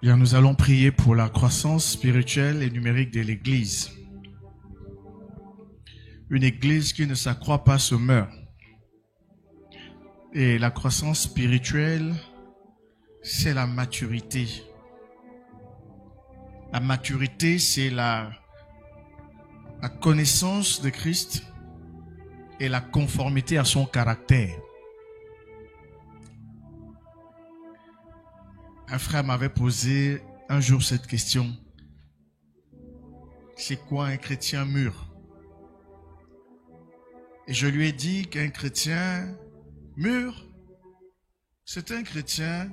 Bien, nous allons prier pour la croissance spirituelle et numérique de l'Église. Une Église qui ne s'accroît pas se meurt. Et la croissance spirituelle, c'est la maturité. La maturité, c'est la connaissance de Christ et la conformité à son caractère. Un frère m'avait posé un jour cette question. C'est quoi un chrétien mûr? Et je lui ai dit qu'un chrétien mûr, c'est un chrétien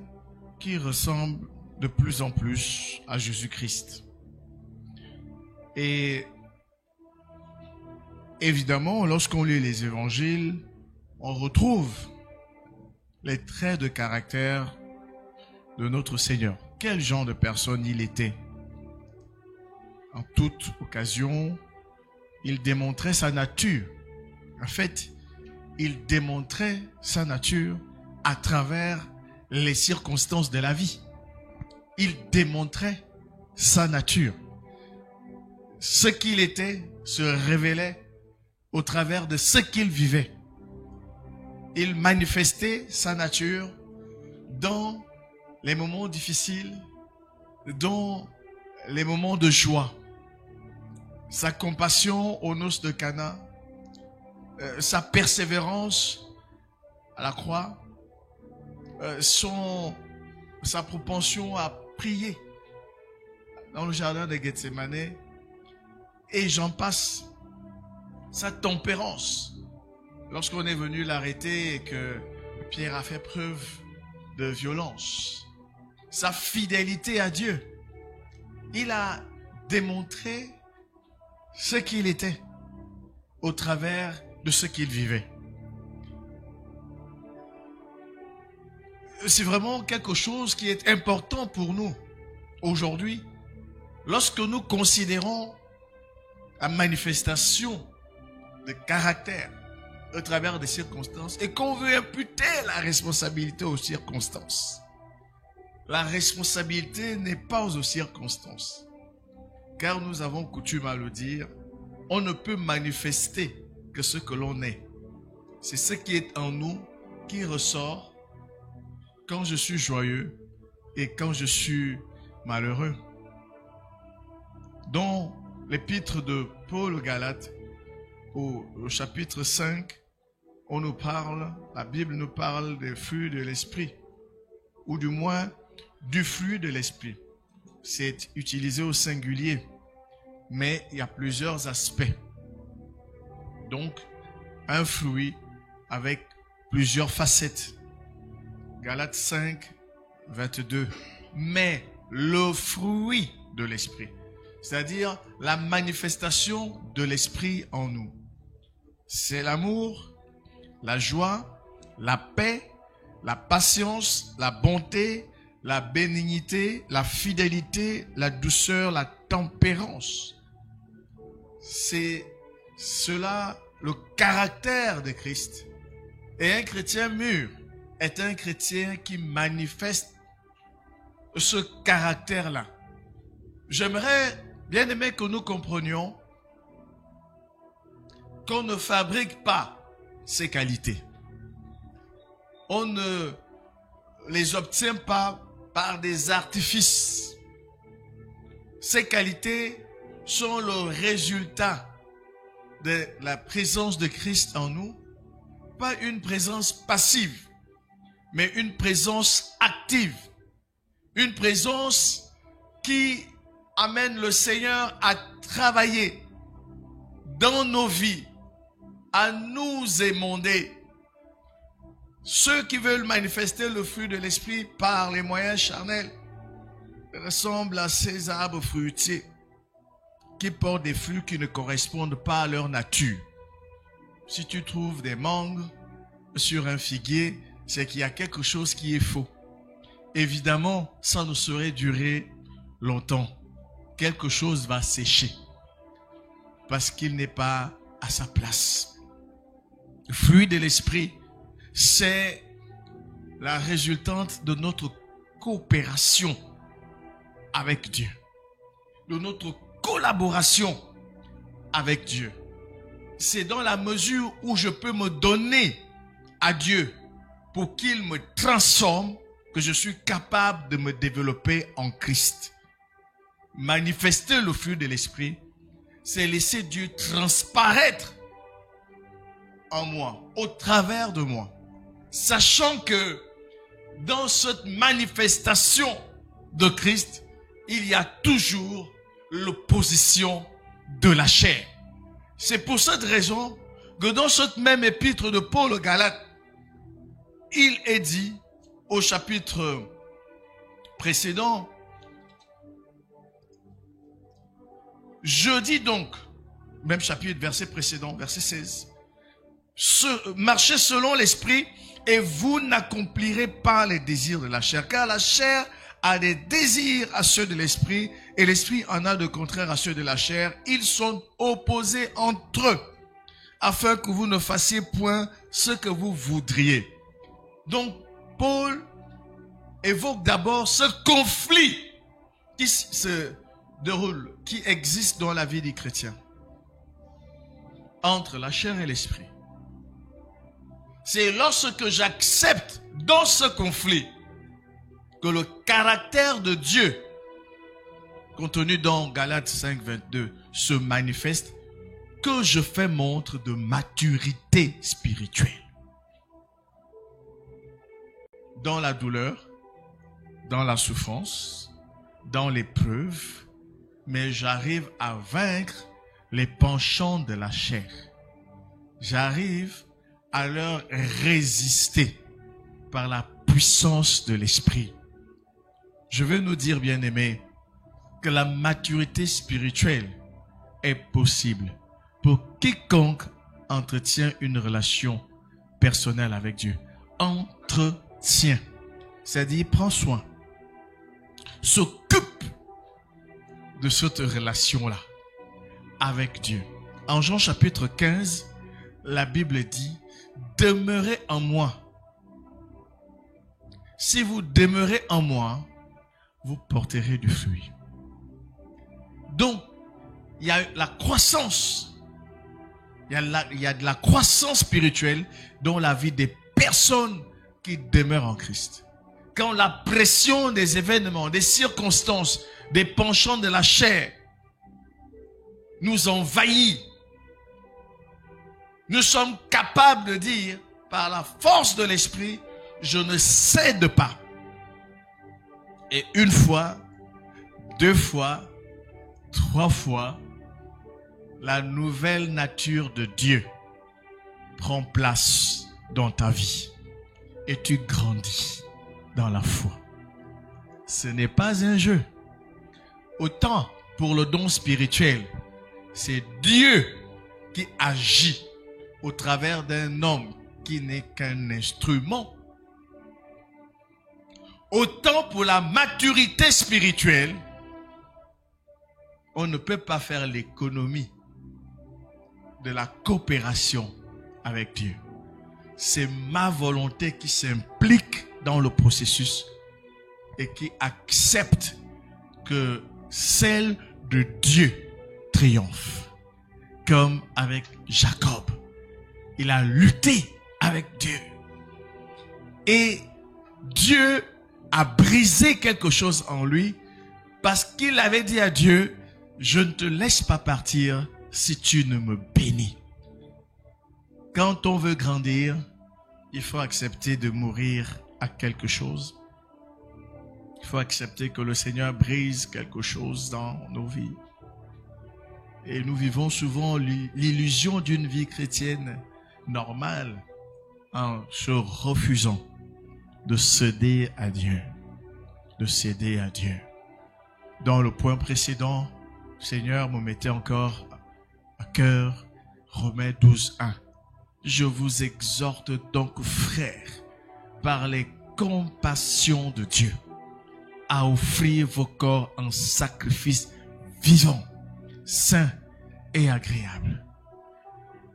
qui ressemble de plus en plus à Jésus-Christ. Et évidemment, lorsqu'on lit les évangiles, on retrouve les traits de caractère de notre Seigneur. Quel genre de personne il était? En toute occasion, il démontrait sa nature. En fait, il démontrait sa nature à travers les circonstances de la vie. Il démontrait sa nature. Ce qu'il était se révélait au travers de ce qu'il vivait. Il manifestait sa nature dans les moments difficiles, dans les moments de joie. Sa compassion aux noces de Cana, sa persévérance à la croix, sa propension à prier dans le jardin de Gethsémané, et j'en passe. Sa tempérance, lorsqu'on est venu l'arrêter et que Pierre a fait preuve de violence. Sa fidélité à Dieu. Il a démontré ce qu'il était au travers de ce qu'il vivait. C'est vraiment quelque chose qui est important pour nous aujourd'hui. Lorsque nous considérons la manifestation de caractère au travers des circonstances et qu'on veut imputer la responsabilité aux circonstances. La responsabilité n'est pas aux circonstances. Car nous avons coutume à le dire, on ne peut manifester que ce que l'on est. C'est ce qui est en nous qui ressort quand je suis joyeux et quand je suis malheureux. Dans l'épître de Paul aux Galates, au chapitre 5, la Bible nous parle des fruits de l'esprit, ou du moins du fruit de l'esprit. C'est utilisé au singulier, mais il y a plusieurs aspects. Donc, un fruit avec plusieurs facettes. Galates 5, 22. Mais le fruit de l'esprit, c'est-à-dire la manifestation de l'esprit en nous, c'est l'amour, la joie, la paix, la patience, la bonté, la bénignité, la fidélité, la douceur, la tempérance. C'est cela le caractère de Christ. Et un chrétien mûr est un chrétien qui manifeste ce caractère-là. J'aimerais bien aimé que nous comprenions qu'on ne fabrique pas ces qualités. On ne les obtient pas par des artifices. Ces qualités sont le résultat de la présence de Christ en nous, pas une présence passive, mais une présence active. Une présence qui amène le Seigneur à travailler dans nos vies, à nous émonder. Ceux qui veulent manifester le fruit de l'esprit par les moyens charnels ressemblent à ces arbres fruitiers qui portent des fruits qui ne correspondent pas à leur nature. Si tu trouves des mangues sur un figuier, c'est qu'il y a quelque chose qui est faux. Évidemment, ça ne saurait durer longtemps. Quelque chose va sécher parce qu'il n'est pas à sa place. Le fruit de l'esprit, c'est la résultante de notre coopération avec Dieu, de notre collaboration avec Dieu. C'est dans la mesure où je peux me donner à Dieu pour qu'il me transforme que je suis capable de me développer en Christ. Manifester le fruit de l'esprit, c'est laisser Dieu transparaître en moi, au travers de moi, sachant que dans cette manifestation de Christ, il y a toujours l'opposition de la chair. C'est pour cette raison que dans cette même épître de Paul aux Galates, il est dit au chapitre précédent, je dis donc, même chapitre, verset précédent, verset 16, marchez selon l'esprit et vous n'accomplirez pas les désirs de la chair, car la chair a des désirs à ceux de l'esprit et l'esprit en a de contraire à ceux de la chair. Ils sont opposés entre eux afin que vous ne fassiez point ce que vous voudriez. Donc, Paul évoque d'abord ce conflit qui se déroule, qui existe dans la vie des chrétiens entre la chair et l'esprit. C'est lorsque j'accepte dans ce conflit que le caractère de Dieu, contenu dans Galates 5, 22, se manifeste, que je fais montre de maturité spirituelle. Dans la douleur, dans la souffrance, dans l'épreuve, mais j'arrive à vaincre les penchants de la chair. J'arrive à leur résister par la puissance de l'esprit. Je veux nous dire, bien-aimés, que la maturité spirituelle est possible pour quiconque entretient une relation personnelle avec Dieu. Entretient, c'est-à-dire prend soin, s'occupe de cette relation-là avec Dieu. En Jean chapitre 15, la Bible dit, demeurez en moi. Si vous demeurez en moi, vous porterez du fruit. Donc, il y a la croissance. Il y a de la croissance spirituelle dans la vie des personnes qui demeurent en Christ. Quand la pression des événements, des circonstances, des penchants de la chair nous envahit, nous sommes capables de dire, par la force de l'esprit, je ne cède pas. Et une fois, deux fois, trois fois, la nouvelle nature de Dieu prend place dans ta vie. Et tu grandis dans la foi. Ce n'est pas un jeu. Autant pour le don spirituel, c'est Dieu qui agit au travers d'un homme qui n'est qu'un instrument. Autant pour la maturité spirituelle, on ne peut pas faire l'économie de la coopération avec Dieu. C'est ma volonté qui s'implique dans le processus et qui accepte que celle de Dieu triomphe. Comme avec Jacob. Il a lutté avec Dieu. Et Dieu a brisé quelque chose en lui parce qu'il avait dit à Dieu, je ne te laisse pas partir si tu ne me bénis. Quand on veut grandir, il faut accepter de mourir à quelque chose. Il faut accepter que le Seigneur brise quelque chose dans nos vies. Et nous vivons souvent l'illusion d'une vie chrétienne normale en se refusant de céder à Dieu. De céder à Dieu. Dans le point précédent, le Seigneur me mettait encore à cœur Romains 12, 1. Je vous exhorte donc, frères, par les compassions de Dieu, à offrir vos corps en sacrifice vivant, saint et agréable,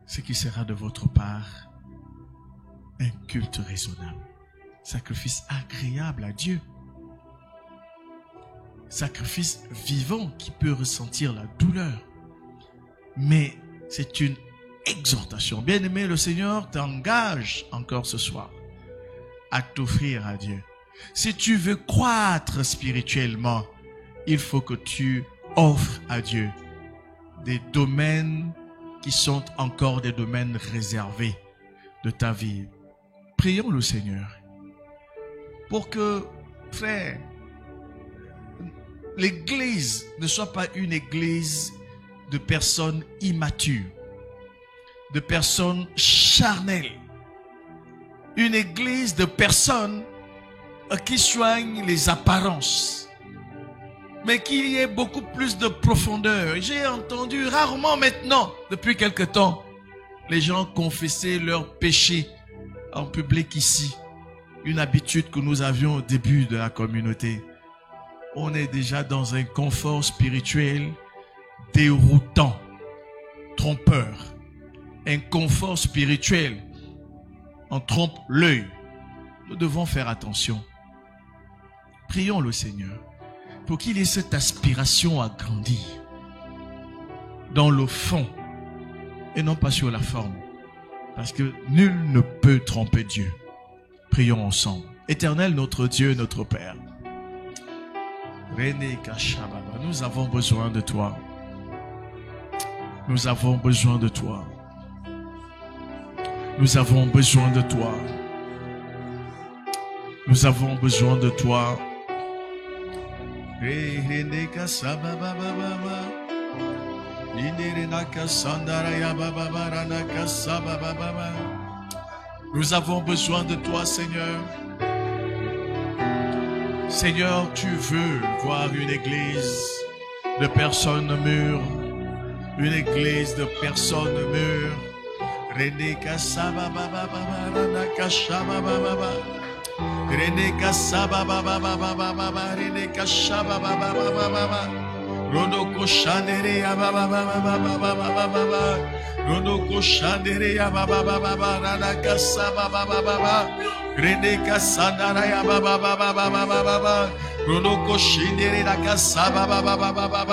ce qui sera de votre part un culte raisonnable, sacrifice agréable à Dieu. sacrifice vivant qui peut ressentir la douleur. Mais c'est une exhortation. Bien-aimé, le Seigneur t'engage encore ce soir à t'offrir à Dieu. Si tu veux croître spirituellement, il faut que tu offres à Dieu des domaines qui sont encore des domaines réservés de ta vie. Prions le Seigneur pour que, frère, l'église ne soit pas une église de personnes immatures, de personnes charnelles, une église de personnes qui soignent les apparences, mais qu'il y ait beaucoup plus de profondeur. J'ai entendu rarement maintenant, depuis quelque temps, les gens confesser leurs péchés en public ici. Une habitude que nous avions au début de la communauté. On est déjà dans un confort spirituel déroutant, trompeur. Un confort spirituel, on trompe l'œil. Nous devons faire attention. Prions le Seigneur pour qu'il ait cette aspiration à grandir dans le fond et non pas sur la forme. Parce que nul ne peut tromper Dieu. Prions ensemble. Éternel notre Dieu, notre Père. Nous avons besoin de toi. Nous avons besoin de toi. Nous avons besoin de toi. Nous avons besoin de toi. Nous avons besoin de toi, Seigneur. Seigneur, tu veux voir une église de personnes mûres, une église de personnes mûres. Reneka saba baba baba reneka shaba baba baba reneka saba baba baba baba reneka shaba baba baba baba ronoko shandere ya baba baba baba baba ronoko shandere ya baba baba reneka saba baba baba reneka sandara ya baba baba baba baba ronoko shindere ya saba baba baba baba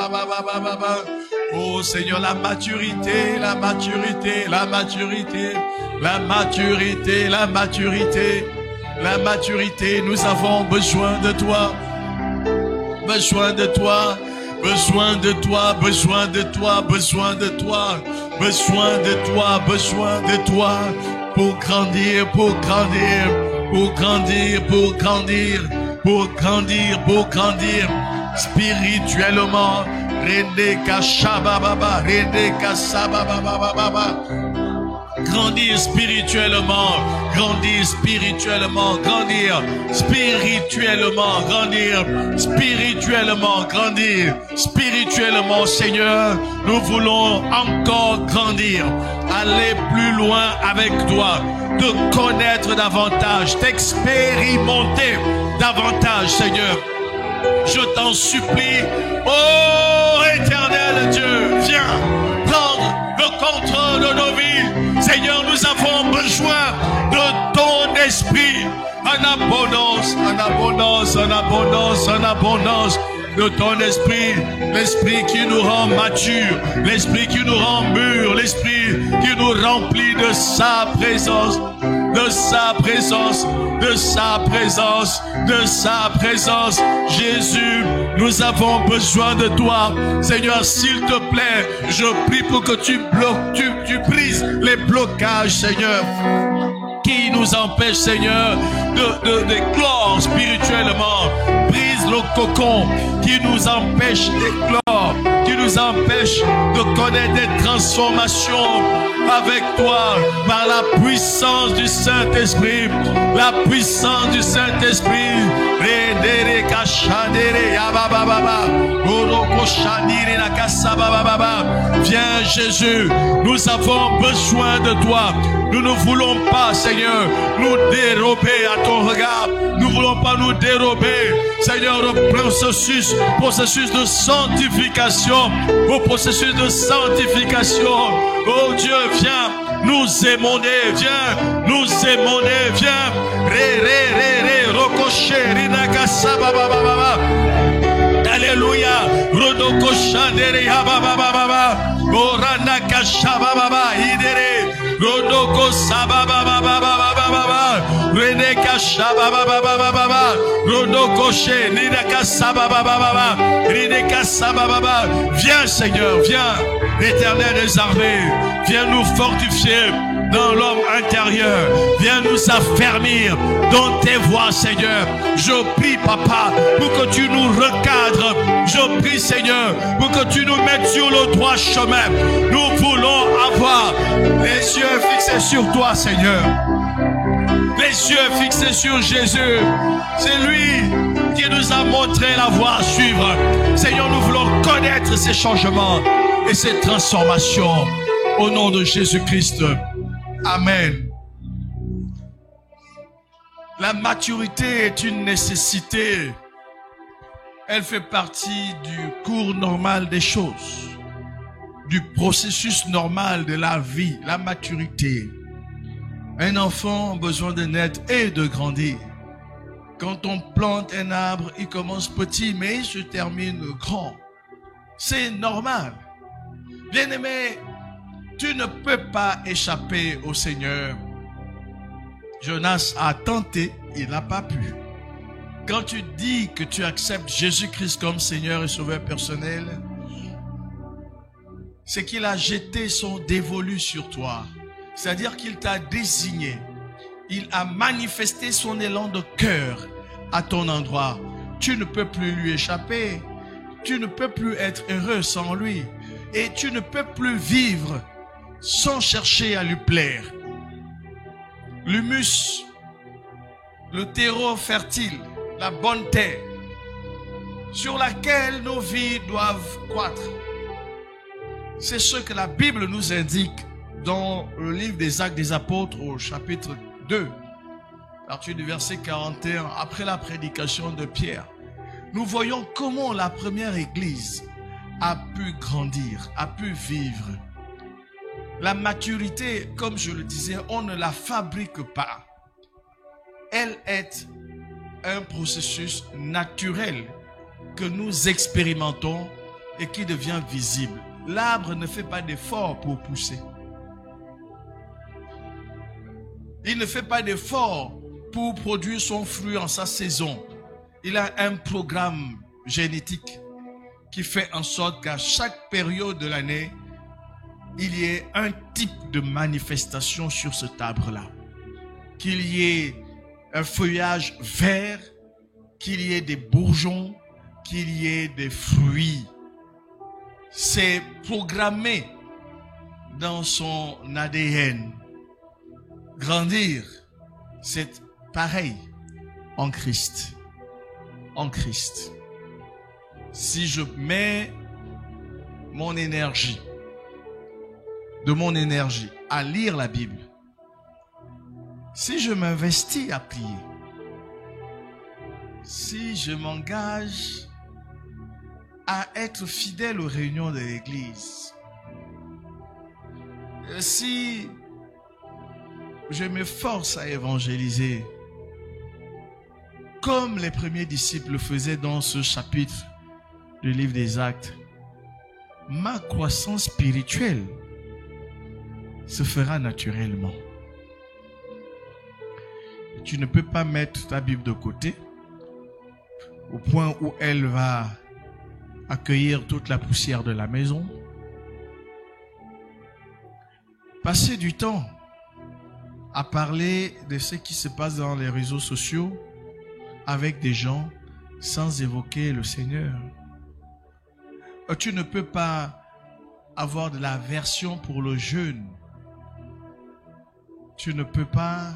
baba. Oh Seigneur, la maturité, la maturité, la maturité, la maturité, la maturité, la maturité. Nous avons besoin de toi, besoin de toi, besoin de toi, besoin de toi, besoin de toi, besoin de toi, besoin de toi, pour grandir, pour grandir, pour grandir, pour grandir, pour grandir, pour grandir, spirituellement. Reneka shabababa, reneka sabababa. Grandir spirituellement, grandir spirituellement, grandir spirituellement, grandir spirituellement, grandir spirituellement, Seigneur. Nous voulons encore grandir, aller plus loin avec toi, te connaître davantage, t'expérimenter davantage, Seigneur. Je t'en supplie, oh éternel Dieu, viens prendre le contrôle de nos vies. Seigneur, nous avons besoin de ton esprit en abondance, en abondance, en abondance, en abondance. De ton esprit, l'esprit qui nous rend matures, l'esprit qui nous rend mûrs, l'esprit qui nous remplit de sa présence, de sa présence, de sa présence, de sa présence. Jésus, nous avons besoin de toi. Seigneur, s'il te plaît, je prie pour que tu brises les blocages, Seigneur, qui nous empêchent, Seigneur, d'éclore spirituellement. Brise le cocon qui nous empêche d'éclore, qui nous empêche de connaître des transformations avec toi par la puissance du Saint-Esprit, la puissance du Saint-Esprit. Viens Jésus, nous avons besoin de toi. Nous ne voulons pas, Seigneur, nous dérober à ton regard. Nous ne voulons pas nous dérober, Seigneur, au processus de sanctification, au processus de sanctification. Oh Dieu, viens nous émonder, viens nous émonder, viens. Rocochet, rinaka sabababa. D'aller shandere ya baba baba. Borana kashaba baba idere. Rodoko sababa baba baba baba. Rene kashaba baba baba baba. Rodoko she nidaka sababa baba. Rideka sababa baba. Viens Seigneur, viens, l'Éternel des armées. Viens nous fortifier dans l'homme intérieur. Viens nous affermir dans tes voies, Seigneur. Je prie, Papa, pour que tu nous recadres. Je prie, Seigneur, pour que tu nous mettes sur le droit chemin. Nous voulons avoir les yeux fixés sur toi, Seigneur. Les yeux fixés sur Jésus. C'est lui qui nous a montré la voie à suivre. Seigneur, nous voulons connaître ces changements et ces transformations. Au nom de Jésus-Christ. Amen. La maturité est une nécessité. Elle fait partie du cours normal des choses, du processus normal de la vie, la maturité. Un enfant a besoin de naître et de grandir. Quand on plante un arbre, il commence petit, mais il se termine grand. C'est normal. Bien-aimé, tu ne peux pas échapper au Seigneur. Jonas a tenté, il n'a pas pu. Quand tu dis que tu acceptes Jésus-Christ comme Seigneur et Sauveur personnel, c'est qu'il a jeté son dévolu sur toi. C'est-à-dire qu'il t'a désigné. Il a manifesté son élan de cœur à ton endroit. Tu ne peux plus lui échapper. Tu ne peux plus être heureux sans lui. Et tu ne peux plus vivre sans chercher à lui plaire. L'humus, le terreau fertile, la bonne terre sur laquelle nos vies doivent croître. C'est ce que la Bible nous indique dans le livre des Actes des Apôtres au chapitre 2, à partir du verset 41, après la prédication de Pierre. Nous voyons comment la première église a pu grandir, a pu vivre. La maturité, comme je le disais, on ne la fabrique pas. Elle est un processus naturel que nous expérimentons et qui devient visible. L'arbre ne fait pas d'effort pour pousser. Il ne fait pas d'effort pour produire son fruit en sa saison. Il a un programme génétique qui fait en sorte qu'à chaque période de l'année, il y ait un type de manifestation sur cet arbre-là. Qu'il y ait un feuillage vert, qu'il y ait des bourgeons, qu'il y ait des fruits. C'est programmé dans son ADN. Grandir, c'est pareil en Christ. En Christ. Si je mets mon énergie, à lire la Bible, si je m'investis à prier, si je m'engage à être fidèle aux réunions de l'Église, si je m'efforce à évangéliser, comme les premiers disciples le faisaient dans ce chapitre du livre des Actes, ma croissance spirituelle se fera naturellement. Tu ne peux pas mettre ta Bible de côté au point où elle va accueillir toute la poussière de la maison. Passer du temps à parler de ce qui se passe dans les réseaux sociaux avec des gens sans évoquer le Seigneur. Tu ne peux pas avoir de l'aversion pour le jeûne. Tu ne peux pas,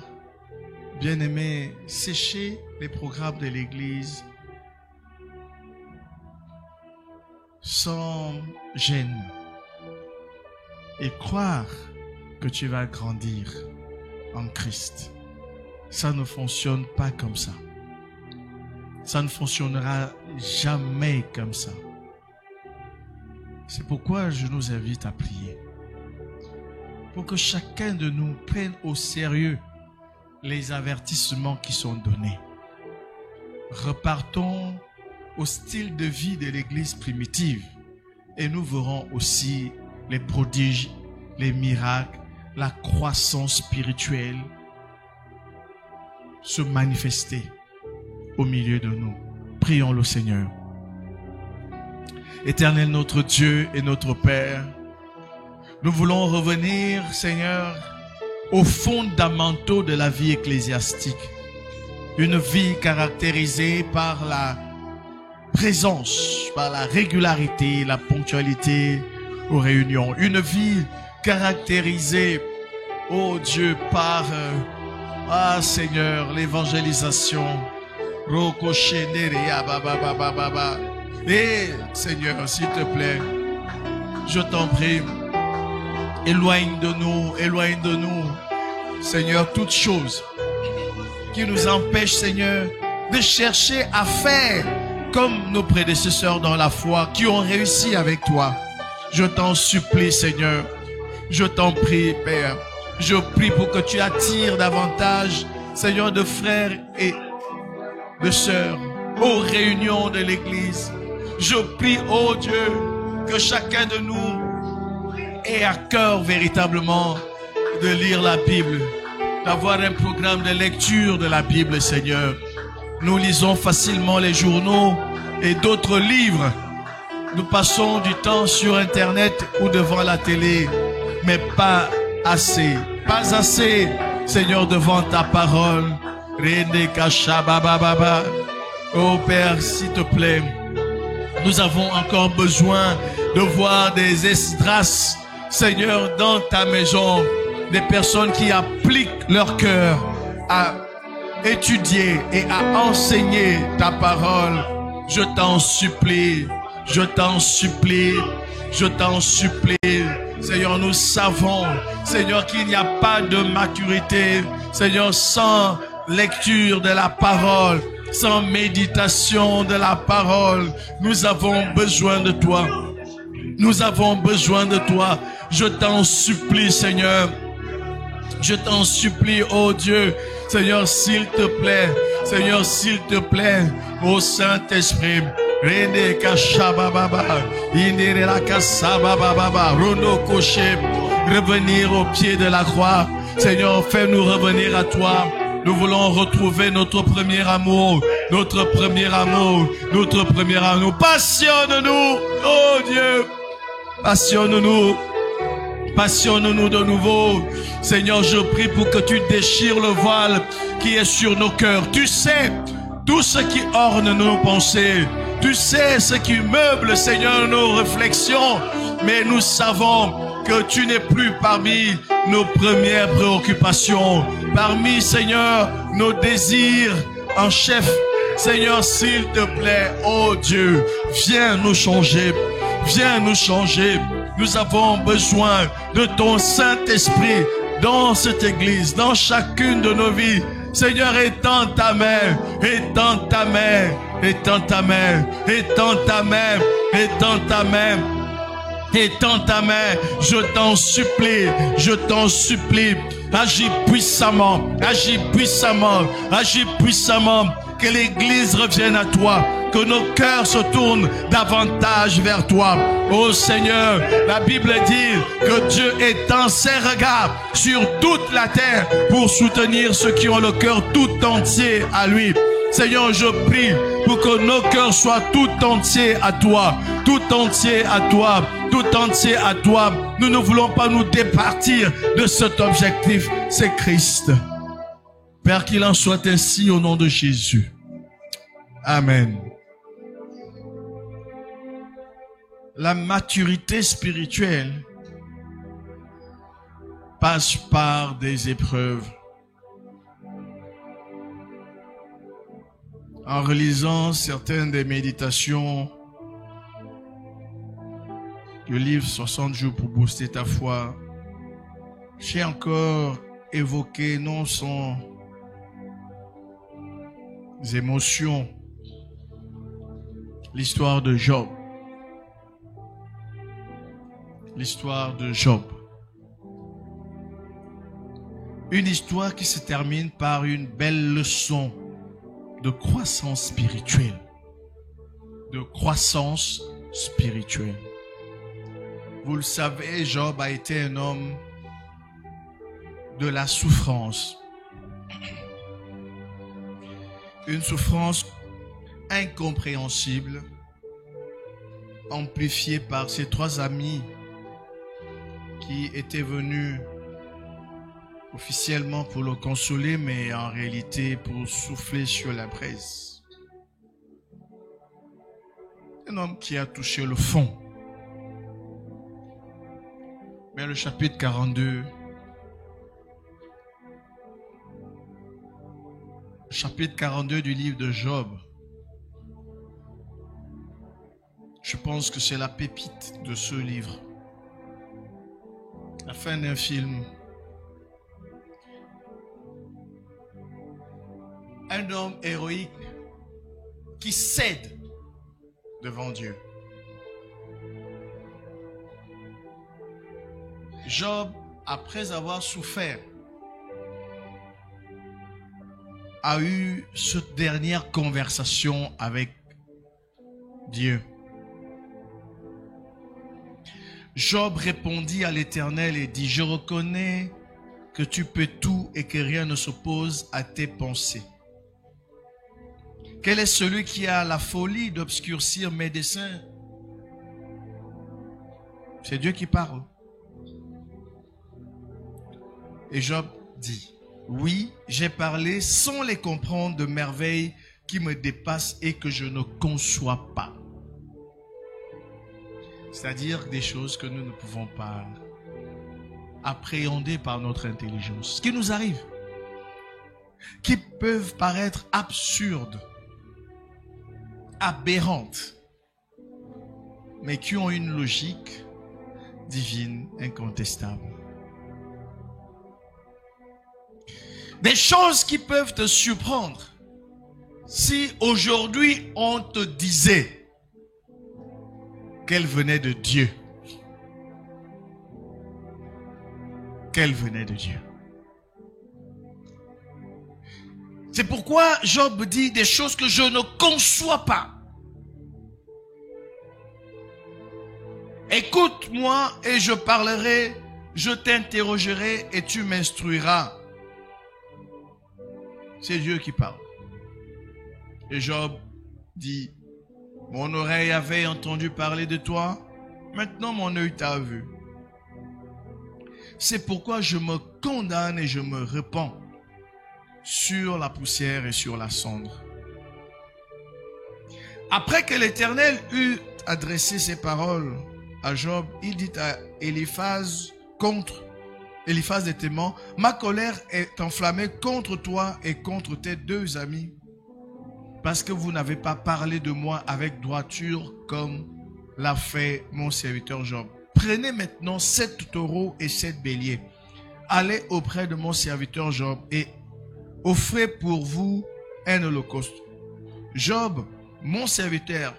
bien-aimé, sécher les programmes de l'Église sans gêne et croire que tu vas grandir en Christ. Ça ne fonctionne pas comme ça. Ça ne fonctionnera jamais comme ça. C'est pourquoi je nous invite à prier. Pour que chacun de nous prenne au sérieux les avertissements qui sont donnés. Repartons au style de vie de l'Église primitive. et nous verrons aussi les prodiges, les miracles, la croissance spirituelle se manifester au milieu de nous. Prions le Seigneur. Éternel notre Dieu et notre Père, nous voulons revenir, Seigneur, aux fondamentaux de la vie ecclésiastique. Une vie caractérisée par la présence, par la régularité, la ponctualité aux réunions. Une vie caractérisée, oh Dieu, par, Seigneur, l'évangélisation. Et Seigneur, s'il te plaît, je t'en prie, éloigne de nous, Seigneur, toutes choses qui nous empêchent, Seigneur, de chercher à faire comme nos prédécesseurs dans la foi qui ont réussi avec toi. Je t'en supplie, Seigneur, je t'en prie, Père, je prie pour que tu attires davantage, Seigneur, de frères et de sœurs aux réunions de l'Église. Je prie, oh Dieu, que chacun de nous ait à cœur véritablement de lire la Bible, d'avoir un programme de lecture de la Bible, Seigneur. Nous lisons facilement les journaux et d'autres livres. Nous passons du temps sur Internet ou devant la télé, mais pas assez, Seigneur, devant ta parole. Oh Père, s'il te plaît, nous avons encore besoin de voir des Esdras, Seigneur, dans ta maison, des personnes qui appliquent leur cœur à étudier et à enseigner ta parole. Je t'en supplie, je t'en supplie, je t'en supplie. Seigneur, nous savons, Seigneur, qu'il n'y a pas de maturité, Seigneur, sans lecture de la parole, sans méditation de la parole. Nous avons besoin de toi. Nous avons besoin de toi. Je t'en supplie, Seigneur. Je t'en supplie, oh Dieu. Seigneur, s'il te plaît. Seigneur, s'il te plaît. Oh Saint-Esprit. Revenir au pied de la croix. Seigneur, fais-nous revenir à toi. Nous voulons retrouver notre premier amour, notre premier amour, notre premier amour. Passionne-nous, oh Dieu, passionne-nous, passionne-nous de nouveau. Seigneur, je prie pour que tu déchires le voile qui est sur nos cœurs. Tu sais tout ce qui orne nos pensées. Tu sais ce qui meuble, Seigneur, nos réflexions. Mais nous savons que tu n'es plus parmi nos premières préoccupations, parmi, Seigneur, nos désirs en chef. Seigneur, s'il te plaît, oh Dieu, viens nous changer, viens nous changer. Nous avons besoin de ton Saint-Esprit dans cette église, dans chacune de nos vies. Seigneur, étends ta main, étends ta main, étends ta main, étends ta main, étends ta main. Étends ta main, je t'en supplie, je t'en supplie. Agis puissamment, agis puissamment, agis puissamment. Que l'Église revienne à toi, que nos cœurs se tournent davantage vers toi. Oh Seigneur, la Bible dit que Dieu étend ses regards sur toute la terre pour soutenir ceux qui ont le cœur tout entier à lui. Seigneur, je prie pour que nos cœurs soient tout entiers à toi, tout entier à toi, tout entier à toi. Nous ne voulons pas nous départir de cet objectif, c'est Christ. Père, qu'il en soit ainsi au nom de Jésus. Amen. La maturité spirituelle passe par des épreuves. En relisant certaines des méditations du livre 60 jours pour booster ta foi, j'ai encore évoqué non sans émotions l'histoire de Job. L'histoire de Job. Une histoire qui se termine par une belle leçon de croissance spirituelle. De croissance spirituelle. Vous le savez, Job a été un homme de la souffrance. Une souffrance incompréhensible, amplifiée par ses 3 amis qui étaient venus officiellement pour le consoler, mais en réalité pour souffler sur la braise. Un homme qui a touché le fond. Mais le chapitre 42, chapitre 42 du livre de Job, je pense que c'est la pépite de ce livre. La fin d'un film. Un homme héroïque qui cède devant Dieu. Job, après avoir souffert, a eu cette dernière conversation avec Dieu. Job répondit à l'Éternel et dit, « Je reconnais que tu peux tout et que rien ne s'oppose à tes pensées. Quel est celui qui a la folie d'obscurcir mes desseins? » C'est Dieu qui parle. Et Job dit, « Oui, j'ai parlé sans les comprendre de merveilles qui me dépassent et que je ne conçois pas. » C'est-à-dire des choses que nous ne pouvons pas appréhender par notre intelligence. Ce qui nous arrive, qui peuvent paraître absurdes, aberrantes, mais qui ont une logique divine incontestable. Des choses qui peuvent te surprendre. Si aujourd'hui on te disait qu'elle venait de Dieu, qu'elle venait de Dieu. C'est pourquoi Job dit des choses que je ne conçois pas. Écoute-moi et je parlerai, je t'interrogerai et tu m'instruiras. C'est Dieu qui parle. Et Job dit, mon oreille avait entendu parler de toi, maintenant mon œil t'a vu. C'est pourquoi je me condamne et je me repens sur la poussière et sur la cendre. Après que l'Éternel eut adressé ses paroles à Job, il dit à Éliphaz des Témans, ma colère est enflammée contre toi et contre tes 2 amis, parce que vous n'avez pas parlé de moi avec droiture comme l'a fait mon serviteur Job. Prenez maintenant 7 taureaux et 7 béliers. Allez auprès de mon serviteur Job et offrez pour vous un holocauste. Job, mon serviteur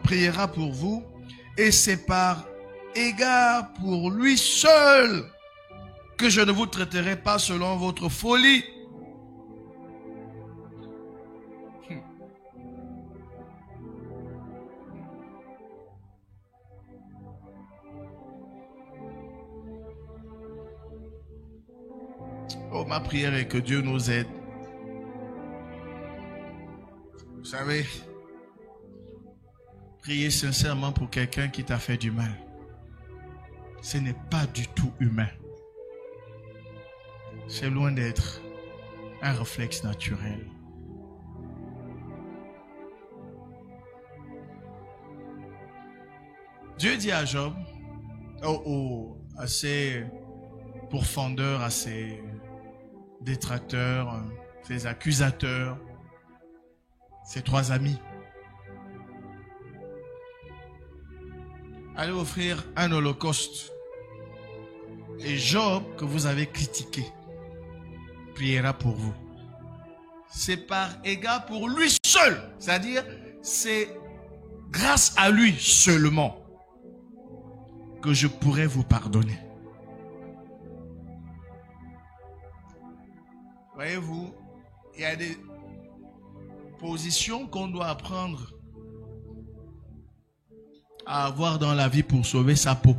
priera pour vous et c'est par égard pour lui seul que je ne vous traiterai pas selon votre folie. Oh, ma prière est que Dieu nous aide. Vous savez, prier sincèrement pour quelqu'un qui t'a fait du mal, ce n'est pas du tout humain. C'est loin d'être un réflexe naturel. Dieu dit à Job, à ses pourfendeurs, à ses détracteurs, ses accusateurs, ses 3 amis, allez offrir un holocauste. Et Job, que vous avez critiqué, priera pour vous. C'est par égard pour lui seul. C'est-à-dire, c'est grâce à lui seulement que je pourrais vous pardonner. Voyez-vous, il y a des positions qu'on doit apprendre à avoir dans la vie pour sauver sa peau.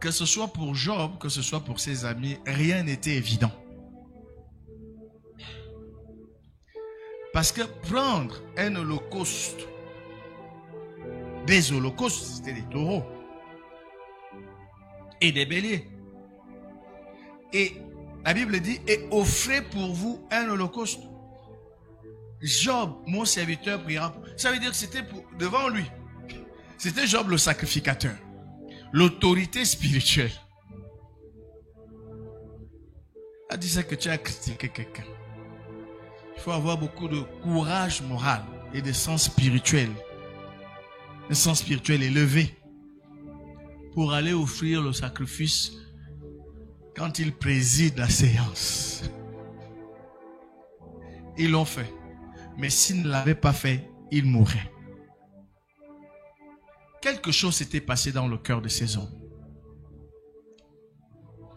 que ce soit pour Job, que ce soit pour ses amis, rien n'était évident. Parce que prendre un holocauste, des holocaustes, c'était des taureaux et des béliers. Et la Bible dit, et offrez pour vous un holocauste. Job, mon serviteur, priera. Ça veut dire que c'était devant lui. C'était Job le sacrificateur. L'autorité spirituelle. A dit ça que tu as critiqué quelqu'un. Il faut avoir beaucoup de courage moral et de sens spirituel. Un sens spirituel élevé. Pour aller offrir le sacrifice quand il préside la séance. Ils l'ont fait. Mais s'ils ne l'avaient pas fait, ils mourraient. Quelque chose s'était passé dans le cœur de ces hommes.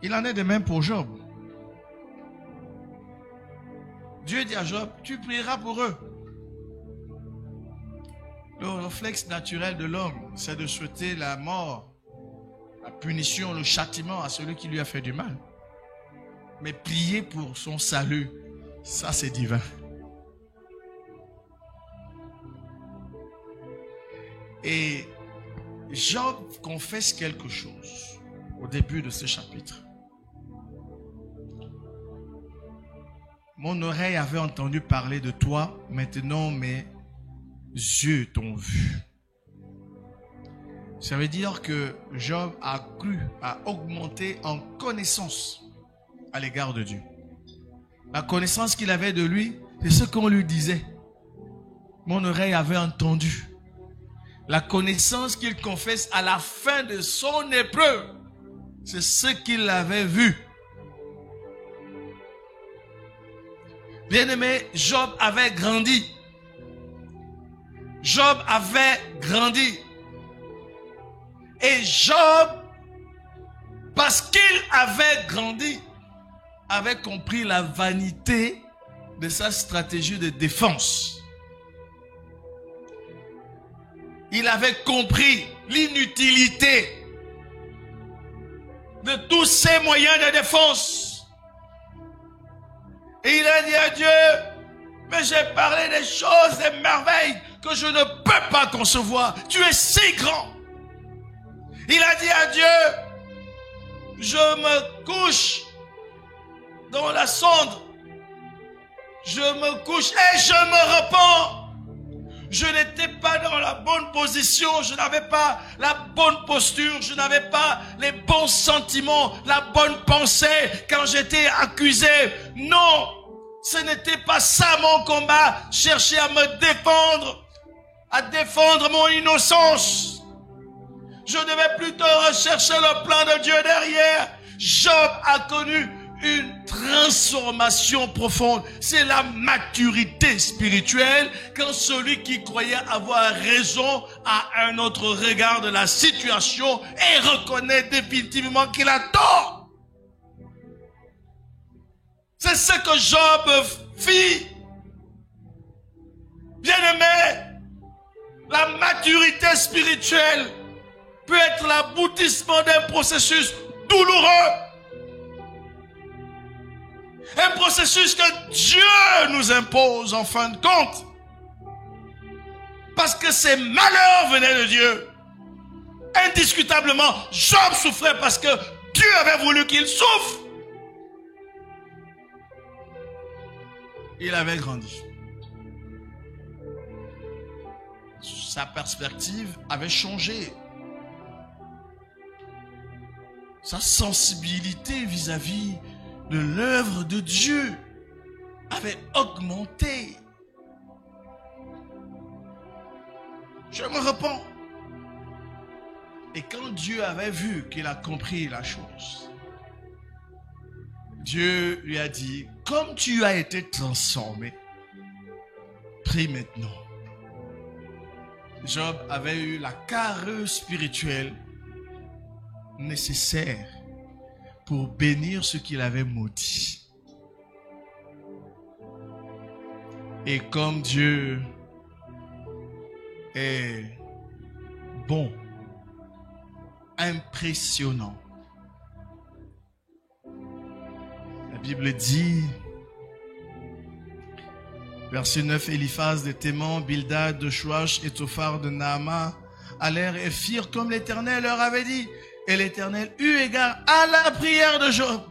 Il en est de même pour Job. Dieu dit à Job, tu prieras pour eux. Le réflexe naturel de l'homme, c'est de souhaiter la mort, la punition, le châtiment à celui qui lui a fait du mal. Mais prier pour son salut, ça c'est divin. Et Job confesse quelque chose au début de ce chapitre. Mon oreille avait entendu parler de toi, maintenant mes yeux t'ont vu. Ça veut dire que Job a cru, a augmenté en connaissance à l'égard de Dieu. La connaissance qu'il avait de lui, c'est ce qu'on lui disait. Mon oreille avait entendu. La connaissance qu'il confesse à la fin de son épreuve, c'est ce qu'il avait vu. Bien-aimé, Job avait grandi. Job avait grandi. Et Job, parce qu'il avait grandi, avait compris la vanité de sa stratégie de défense. Il avait compris l'inutilité de tous ces moyens de défense. Et il a dit à Dieu, mais j'ai parlé des choses, des merveilles que je ne peux pas concevoir. Tu es si grand. Il a dit à Dieu, je me couche dans la cendre. Je me couche et je me repens. Je n'étais pas dans la bonne position, je n'avais pas la bonne posture, je n'avais pas les bons sentiments, la bonne pensée quand j'étais accusé. Non, ce n'était pas ça mon combat. Chercher à me défendre, à défendre mon innocence. Je devais plutôt rechercher le plan de Dieu derrière. Job a connu une transformation profonde. C'est la maturité spirituelle quand celui qui croyait avoir raison a un autre regard de la situation et reconnaît définitivement qu'il a tort. C'est ce que Job fit. Bien-aimé, la maturité spirituelle peut être l'aboutissement d'un processus douloureux. Un processus que Dieu nous impose en fin de compte. Parce que ces malheurs venaient de Dieu. Indiscutablement, Job souffrait parce que Dieu avait voulu qu'il souffre. Il avait grandi. Sa perspective avait changé. Sa sensibilité vis-à-vis de l'œuvre de Dieu avait augmenté. Je me repens. Et quand Dieu avait vu qu'il a compris la chose, Dieu lui a dit, comme tu as été transformé, prie maintenant. Job avait eu la carrure spirituelle nécessaire pour bénir ce qu'il avait maudit. Et comme Dieu est bon, impressionnant, Bible dit, verset 9, Eliphaz de Théman, Bildad de Chouach et Tophar de Naama allèrent et firent comme l'Éternel leur avait dit. Et l'Éternel eut égard à la prière de Job.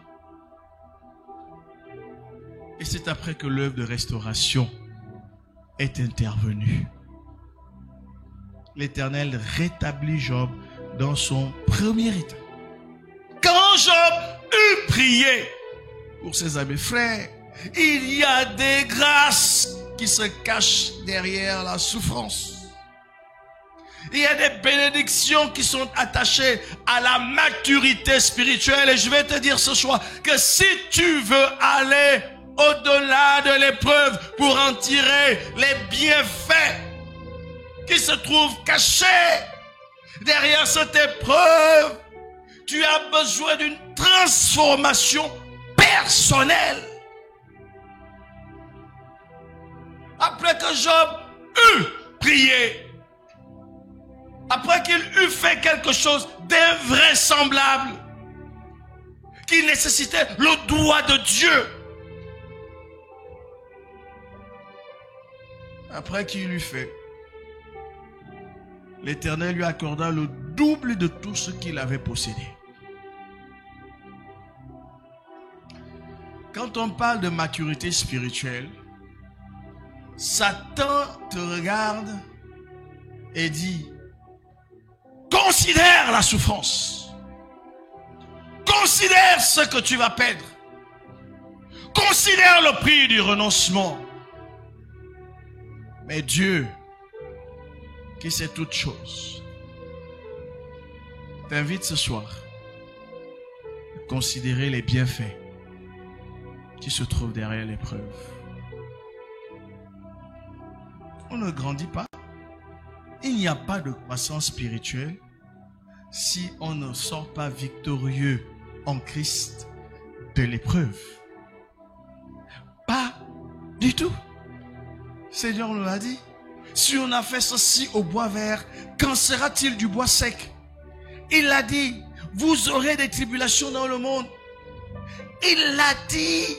Et c'est après que l'œuvre de restauration est intervenue. L'Éternel rétablit Job dans son premier état. Quand Job eut prié pour ses amis frères, il y a des grâces qui se cachent derrière la souffrance. Il y a des bénédictions qui sont attachées à la maturité spirituelle. Et je vais te dire ce soir que si tu veux aller au-delà de l'épreuve pour en tirer les bienfaits qui se trouvent cachés derrière cette épreuve, tu as besoin d'une transformation personnelle. Après que Job eut prié, après qu'il eut fait quelque chose d'invraisemblable, qui nécessitait le doigt de Dieu, après qu'il eut fait, l'Éternel lui accorda le double de tout ce qu'il avait possédé. Quand on parle de maturité spirituelle, Satan te regarde et dit, considère la souffrance. Considère ce que tu vas perdre. Considère le prix du renoncement. Mais Dieu, qui sait toutes choses, t'invite ce soir à considérer les bienfaits qui se trouvent derrière l'épreuve. On ne grandit pas. Il n'y a pas de croissance spirituelle si on ne sort pas victorieux en Christ de l'épreuve. Pas du tout. Seigneur nous l'a dit. Si on a fait ceci au bois vert, qu'en sera-t-il du bois sec? Il l'a dit, vous aurez des tribulations dans le monde. Il l'a dit,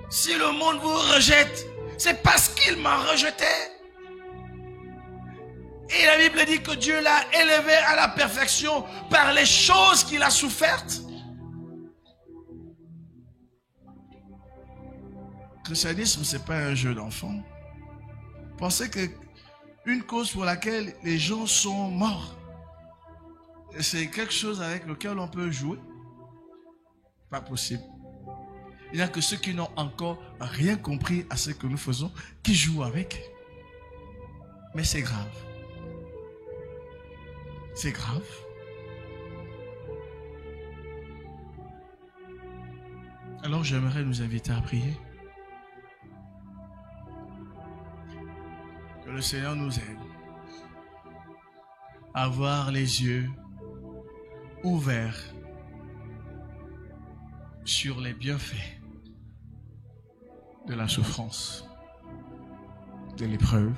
si le monde vous rejette, c'est parce qu'il m'a rejeté. Et la Bible dit que Dieu l'a élevé à la perfection par les choses qu'il a souffertes. Le christianisme, ce n'est pas un jeu d'enfant. Pensez que une cause pour laquelle les gens sont morts, c'est quelque chose avec lequel on peut jouer. Pas possible. Il n'y a que ceux qui n'ont encore rien compris à ce que nous faisons, qui jouent avec. Mais c'est grave. C'est grave. Alors j'aimerais nous inviter à prier. Que le Seigneur nous aide à avoir les yeux ouverts sur les bienfaits de la souffrance, de l'épreuve,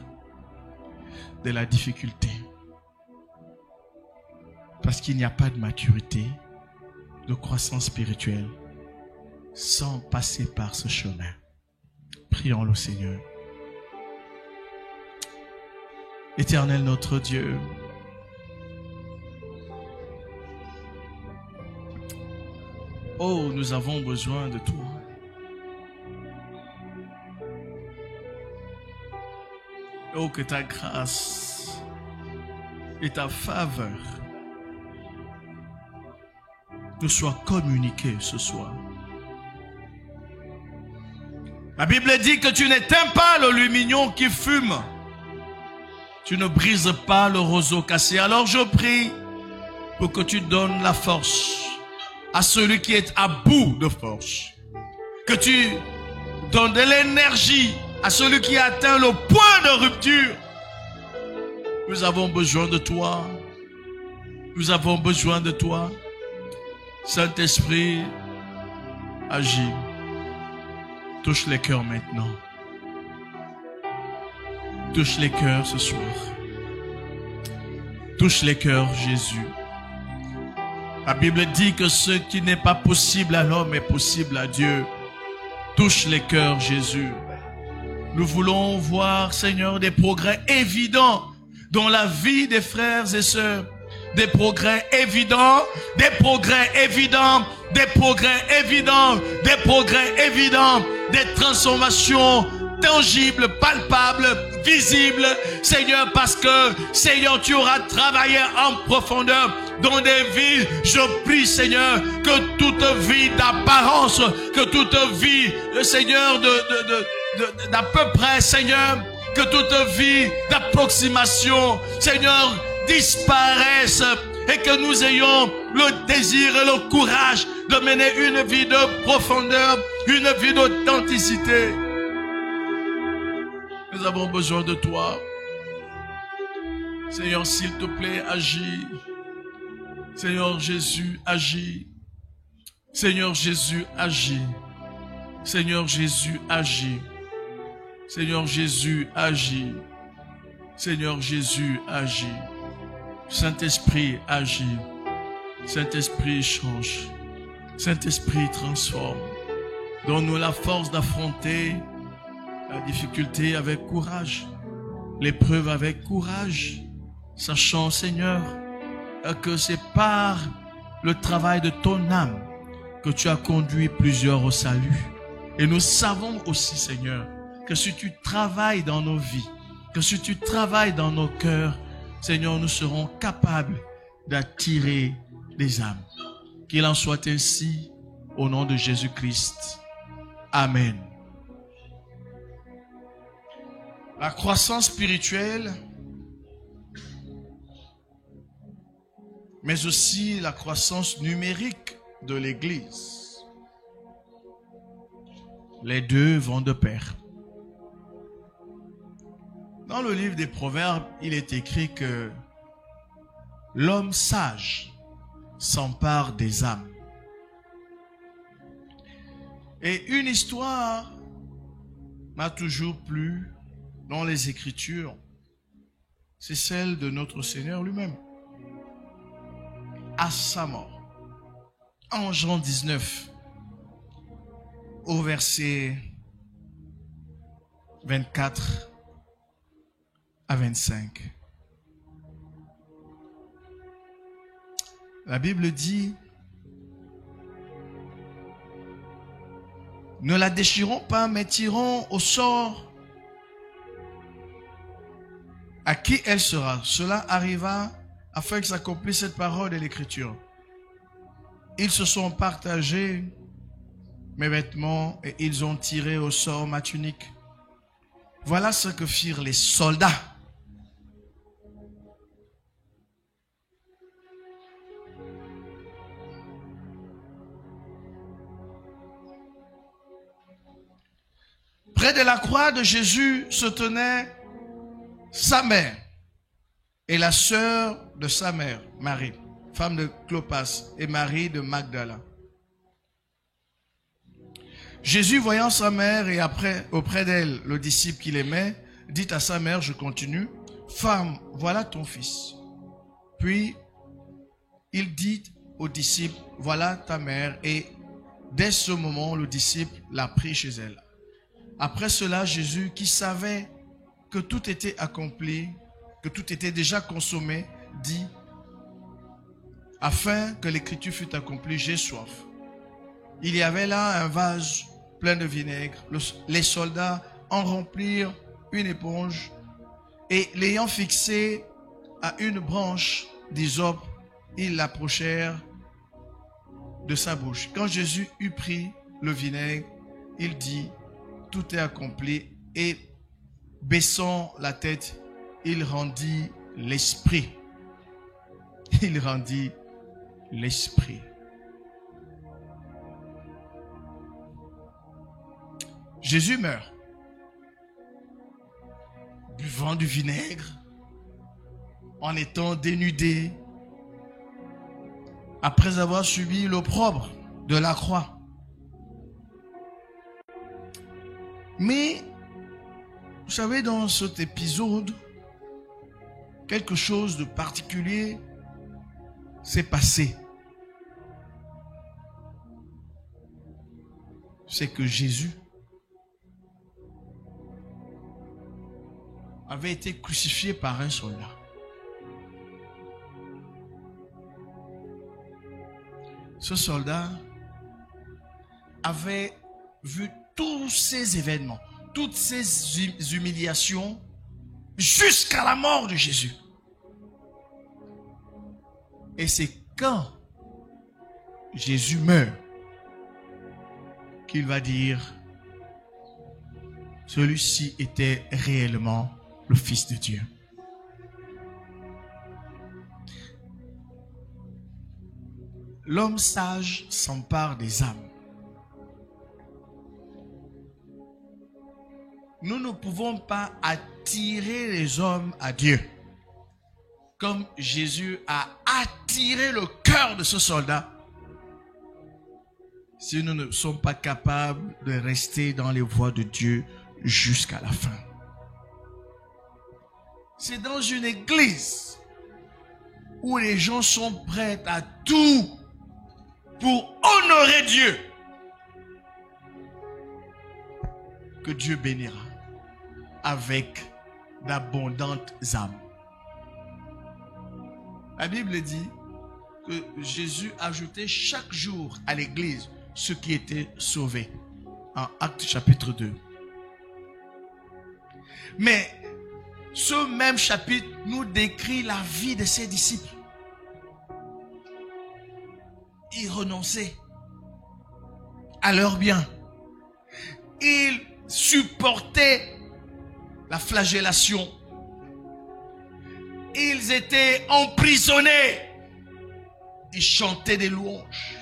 de la difficulté. Parce qu'il n'y a pas de maturité, de croissance spirituelle sans passer par ce chemin. Prions le Seigneur. Éternel notre Dieu, oh, nous avons besoin de toi. Oh, que ta grâce et ta faveur nous soient communiquées ce soir. La Bible dit que tu n'éteins pas le lumignon qui fume. Tu ne brises pas le roseau cassé. Alors je prie pour que tu donnes la force à celui qui est à bout de force. Que tu donnes de l'énergie à celui qui a atteint le point de rupture. Nous avons besoin de toi. Nous avons besoin de toi. Saint-Esprit, agis. Touche les cœurs maintenant. Touche les cœurs ce soir. Touche les cœurs, Jésus. La Bible dit que ce qui n'est pas possible à l'homme est possible à Dieu. Touche les cœurs, Jésus. Nous voulons voir, Seigneur, des progrès évidents dans la vie des frères et sœurs. Des progrès évidents, des progrès évidents, des progrès évidents, des progrès évidents, des transformations tangibles, palpables, visibles, Seigneur, parce que, Seigneur, tu auras travaillé en profondeur dans des vies. Je prie, Seigneur, que toute vie d'apparence, que toute vie, Seigneur, d'à peu près, Seigneur, que toute vie d'approximation, Seigneur, disparaisse et que nous ayons le désir et le courage de mener une vie de profondeur, une vie d'authenticité. Nous avons besoin de toi. Seigneur, s'il te plaît, agis. Seigneur Jésus, agis. Seigneur Jésus, agis. Seigneur Jésus, agis. Seigneur Jésus, agis. Seigneur Jésus, agis. Saint-Esprit, agis. Saint-Esprit, change. Saint-Esprit, transforme. Donne-nous la force d'affronter la difficulté avec courage, l'épreuve avec courage, sachant, Seigneur, que c'est par le travail de ton âme que tu as conduit plusieurs au salut. Et nous savons aussi, Seigneur, que si tu travailles dans nos vies, que si tu travailles dans nos cœurs, Seigneur, nous serons capables d'attirer les âmes. Qu'il en soit ainsi au nom de Jésus-Christ. Amen. La croissance spirituelle, mais aussi la croissance numérique de l'Église. Les deux vont de pair. Dans le livre des Proverbes, il est écrit que l'homme sage s'empare des âmes. Et une histoire m'a toujours plu dans les Écritures, c'est celle de notre Seigneur lui-même. À sa mort, en Jean 19, au verset 24 à 25. La Bible dit: ne la déchirons pas, mais tirons au sort à qui elle sera. Cela arriva afin que s'accomplisse cette parole de l'Écriture. Ils se sont partagés mes vêtements et ils ont tiré au sort ma tunique. Voilà ce que firent les soldats. Près de la croix de Jésus se tenait sa mère et la sœur de sa mère, Marie, femme de Clopas, et Marie de Magdala. Jésus, voyant sa mère et après auprès d'elle le disciple qu'il aimait, dit à sa mère, je continue, femme, voilà ton fils. Puis il dit au disciple, voilà ta mère, et dès ce moment, le disciple l'a pris chez elle. Après cela, Jésus, qui savait que tout était accompli, que tout était déjà consommé, dit, afin que l'écriture fût accomplie, j'ai soif. Il y avait là un vase plein de vinaigre. Les soldats en remplirent une éponge et l'ayant fixé à une branche d'hysope, ils l'approchèrent de sa bouche. Quand Jésus eut pris le vinaigre, il dit, tout est accompli, et baissant la tête, il rendit l'esprit. Il rendit l'esprit. Jésus meurt, buvant du vinaigre, en étant dénudé, après avoir subi l'opprobre de la croix. Mais, vous savez, dans cet épisode, quelque chose de particulier s'est passé. c'est que Jésus avait été crucifié par un soldat. Ce soldat avait vu tous ces événements, toutes ces humiliations jusqu'à la mort de Jésus. Et c'est quand Jésus meurt qu'il va dire, celui-ci était réellement le Fils de Dieu. L'homme sage s'empare des âmes. Nous ne pouvons pas attirer les hommes à Dieu comme Jésus a attiré le cœur de ce soldat si nous ne sommes pas capables de rester dans les voies de Dieu jusqu'à la fin. C'est dans une église où les gens sont prêts à tout pour honorer Dieu que Dieu bénira avec d'abondantes âmes. La Bible dit que Jésus ajoutait chaque jour à l'église ceux qui étaient sauvés. En Actes chapitre 2. Mais ce même chapitre nous décrit la vie de ses disciples. Ils renonçaient à leur bien. Ils supportaient la flagellation. Ils étaient emprisonnés. Ils chantaient des louanges.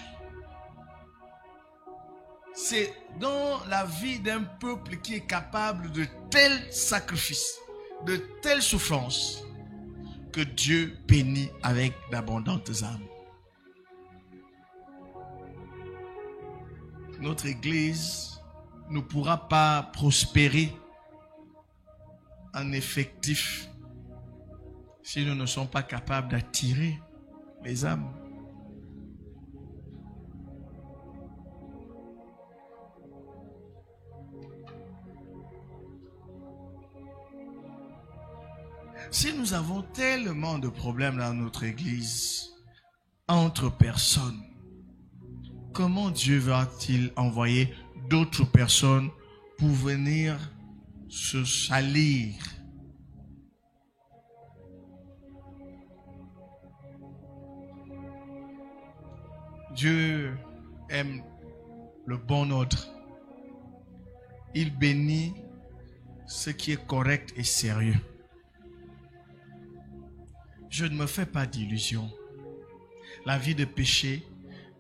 C'est dans la vie d'un peuple qui est capable de tels sacrifices, de telles souffrances, que Dieu bénit avec d'abondantes âmes. Notre Église ne pourra pas prospérer en effectif si nous ne sommes pas capables d'attirer les âmes. Si nous avons tellement de problèmes dans notre Église, entre personnes, comment Dieu va-t-il envoyer d'autres personnes pour venir se salir? Dieu aime le bon ordre. Il bénit ce qui est correct et sérieux. Je ne me fais pas d'illusions. La vie de péché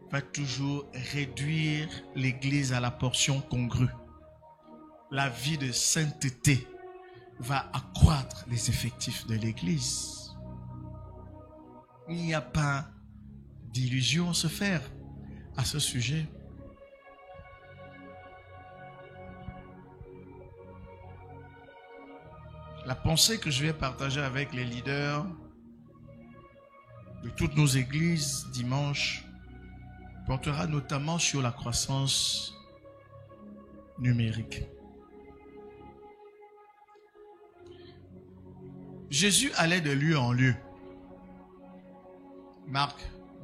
va toujours réduire l'Église à la portion congrue. La vie de sainteté va accroître les effectifs de l'Église. Il n'y a pas d'illusion à se faire à ce sujet. La pensée que je vais partager avec les leaders de toutes nos églises dimanche portera notamment sur la croissance numérique. Jésus allait de lieu en lieu.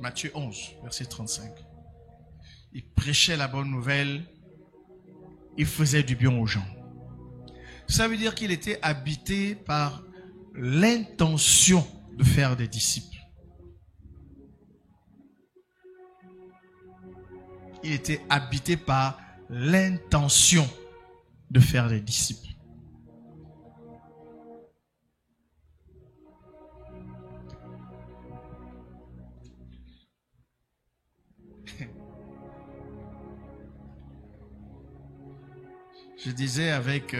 Matthieu 11, verset 35. Il prêchait la bonne nouvelle. Il faisait du bien aux gens. Ça veut dire qu'il était habité par l'intention de faire des disciples. Il était habité par l'intention de faire des disciples. Je disais avec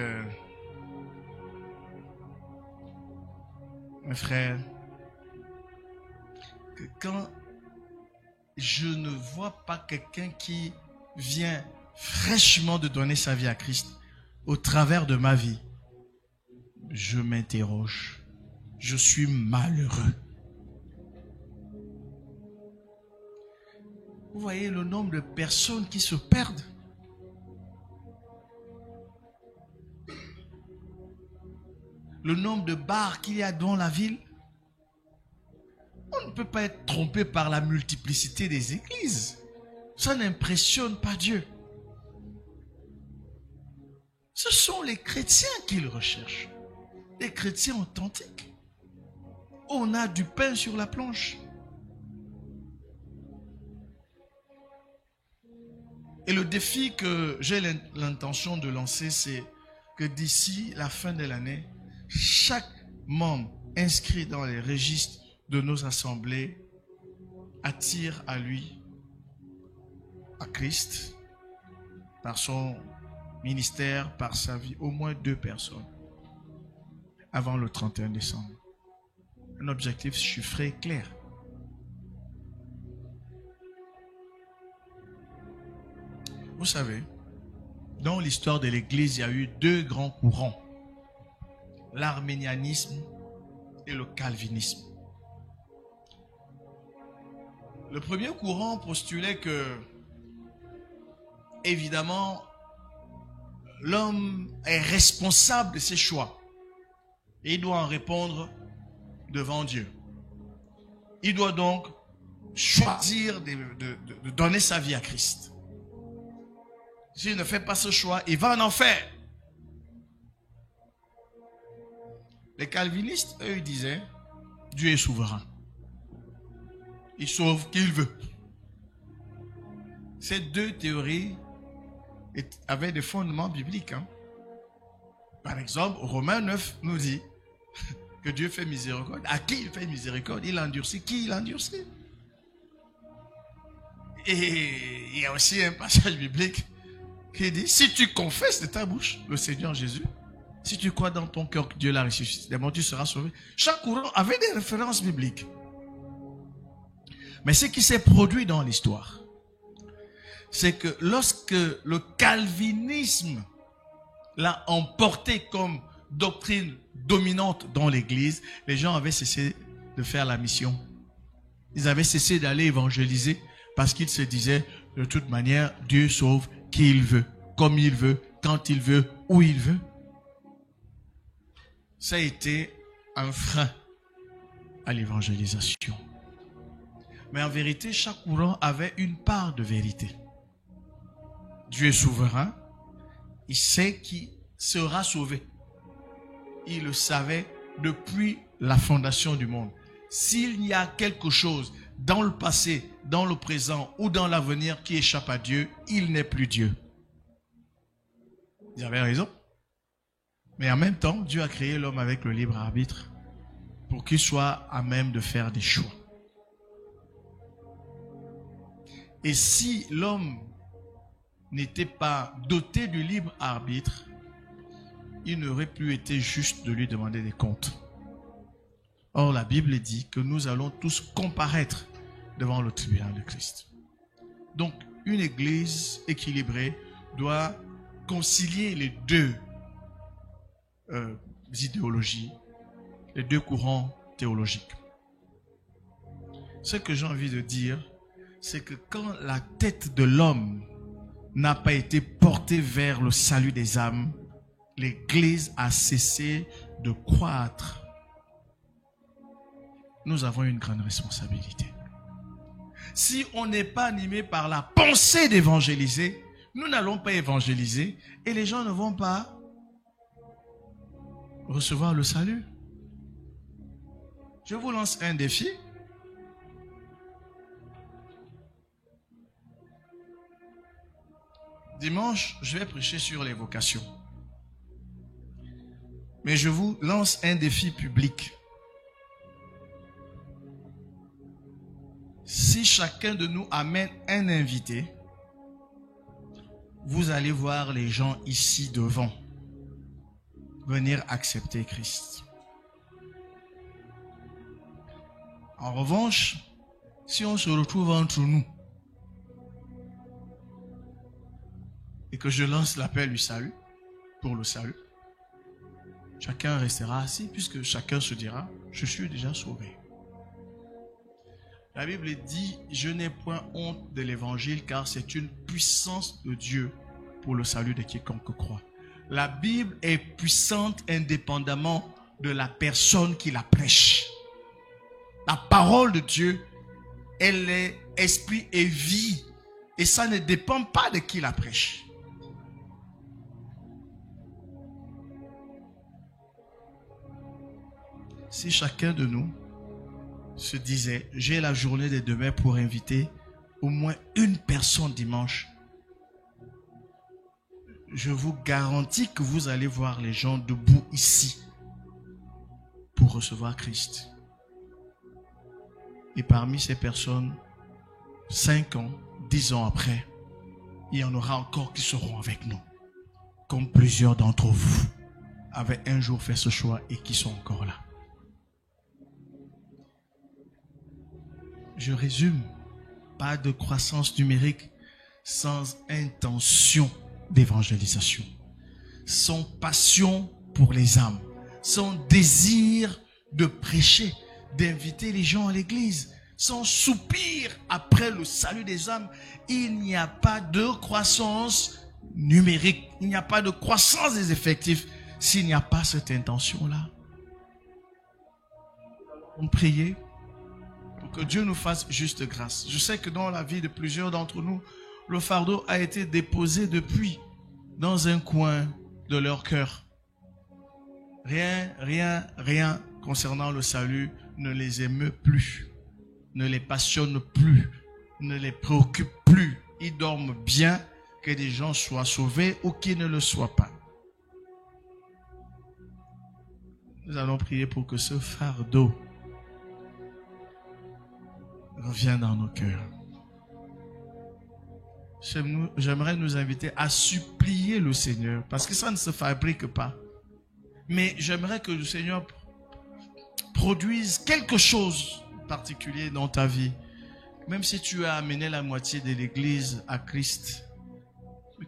mes frères que quand je ne vois pas quelqu'un qui vient fraîchement de donner sa vie à Christ au travers de ma vie, je m'interroge. Je suis malheureux. Vous voyez le nombre de personnes qui se perdent. le nombre de bars qu'il y a dans la ville. On ne peut pas être trompé par la multiplicité des églises. Ça n'impressionne pas Dieu. Ce sont les chrétiens qu'il recherche. Les chrétiens authentiques. On a du pain sur la planche. Et le défi que j'ai l'intention de lancer, c'est que d'ici la fin de l'année, chaque membre inscrit dans les registres de nos assemblées attire à lui, à Christ, par son ministère, par sa vie, au moins 2 personnes avant le 31 décembre. Un objectif chiffré clair. Vous savez, dans l'histoire de l'Église, il y a eu 2 grands courants. L'arménianisme et le calvinisme. Le premier courant postulait que, évidemment, l'homme est responsable de ses choix. Et il doit en répondre devant Dieu. Il doit donc choisir de donner sa vie à Christ. S'il ne fait pas ce choix, il va en enfer. Les calvinistes, eux, ils disaient, Dieu est souverain. Il sauve qui il veut. Ces 2 théories avaient des fondements bibliques. Par exemple, Romains 9 nous dit que Dieu fait miséricorde. À qui il fait miséricorde? Il endurcit qui il endurcit. Et il y a aussi un passage biblique qui dit, si tu confesses de ta bouche le Seigneur Jésus, si tu crois dans ton cœur que Dieu l'a ressuscité, tu seras sauvé. Chaque courant avait des références bibliques. Mais ce qui s'est produit dans l'histoire, c'est que lorsque le calvinisme l'a emporté comme doctrine dominante dans l'Église, les gens avaient cessé de faire la mission. Ils avaient cessé d'aller évangéliser parce qu'ils se disaient, de toute manière, Dieu sauve qui il veut, comme il veut, quand il veut, où il veut. Ça a été un frein à l'évangélisation. Mais en vérité, chaque courant avait une part de vérité. Dieu est souverain. Il sait qui sera sauvé. Il le savait depuis la fondation du monde. S'il y a quelque chose dans le passé, dans le présent ou dans l'avenir qui échappe à Dieu, il n'est plus Dieu. Vous avez raison. Mais en même temps, Dieu a créé l'homme avec le libre arbitre pour qu'il soit à même de faire des choix. Et si l'homme n'était pas doté du libre arbitre, il n'aurait plus été juste de lui demander des comptes. Or, la Bible dit que nous allons tous comparaître devant le tribunal de Christ. Donc, une église équilibrée doit concilier les 2 idéologies, les 2 courants théologiques. Ce que j'ai envie de dire, c'est que quand la tête de l'homme n'a pas été portée vers le salut des âmes, l'Église a cessé de croître. Nous avons une grande responsabilité. Si on n'est pas animé par la pensée d'évangéliser, nous n'allons pas évangéliser et les gens ne vont pas recevoir le salut. Je vous lance un défi. Dimanche, je vais prêcher sur les vocations. Mais je vous lance un défi public. Si chacun de nous amène un invité, vous allez voir les gens ici devant venir accepter Christ. En revanche, si on se retrouve entre nous et que je lance l'appel du salut, pour le salut, chacun restera assis puisque chacun se dira, je suis déjà sauvé. La Bible dit, je n'ai point honte de l'évangile car c'est une puissance de Dieu pour le salut de quiconque croit. La Bible est puissante indépendamment de la personne qui la prêche. La parole de Dieu, elle est esprit et vie. Et ça ne dépend pas de qui la prêche. Si chacun de nous se disait, j'ai la journée de demain pour inviter au moins une personne dimanche, je vous garantis que vous allez voir les gens debout ici pour recevoir Christ. Et parmi ces personnes, 5 ans, 10 ans après, il y en aura encore qui seront avec nous. Comme plusieurs d'entre vous avaient un jour fait ce choix et qui sont encore là. Je résume, pas de croissance numérique sans intention d'évangélisation, sans passion pour les âmes, sans désir de prêcher, d'inviter les gens à l'église, sans soupir après le salut des âmes. Il n'y a pas de croissance numérique, il n'y a pas de croissance des effectifs s'il n'y a pas cette intention-là. On prie pour que Dieu nous fasse juste grâce. Je sais que dans la vie de plusieurs d'entre nous, le fardeau a été déposé depuis dans un coin de leur cœur. Rien concernant le salut ne les émeut plus, ne les passionne plus, ne les préoccupe plus. Ils dorment bien que des gens soient sauvés ou qu'ils ne le soient pas. Nous allons prier pour que ce fardeau revienne dans nos cœurs. J'aimerais nous inviter à supplier le Seigneur, parce que ça ne se fabrique pas. Mais j'aimerais que le Seigneur produise quelque chose de particulier dans ta vie. Même si tu as amené la moitié de l'église à Christ,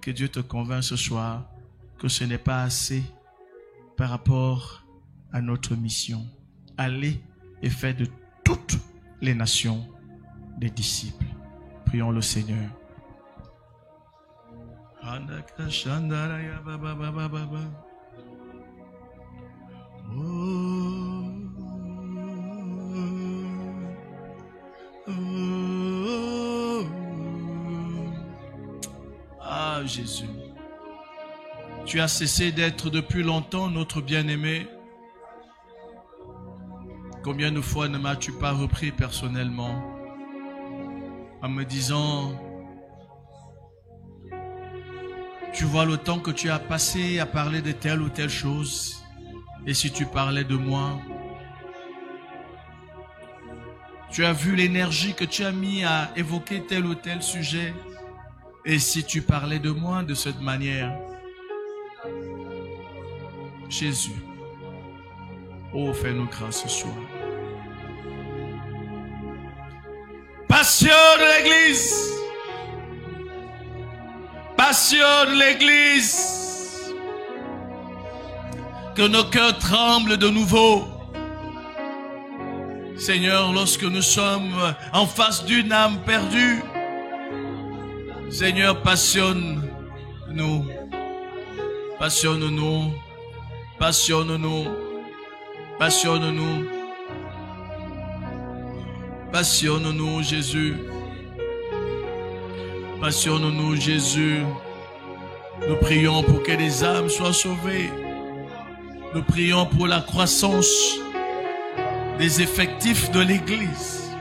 que Dieu te convainc ce soir que ce n'est pas assez par rapport à notre mission. Allez et faites de toutes les nations des disciples. Prions le Seigneur. Ah Jésus, tu as cessé d'être depuis longtemps notre bien-aimé. Combien de fois ne m'as-tu pas repris personnellement en me disant: tu vois le temps que tu as passé à parler de telle ou telle chose, et si tu parlais de moi, tu as vu l'énergie que tu as mis à évoquer tel ou tel sujet, et si tu parlais de moi de cette manière. Jésus, oh, fais-nous grâce ce soir. Passion de l'Église. Passion de l'Église. Que nos cœurs tremblent de nouveau. Seigneur, lorsque nous sommes en face d'une âme perdue, Seigneur, passionne-nous. Passionne-nous. Passionne-nous. Passionne-nous. Passionne-nous, Jésus. Passionne-nous, Jésus. Nous prions pour que les âmes soient sauvées. Nous prions pour la croissance des effectifs de l'Église.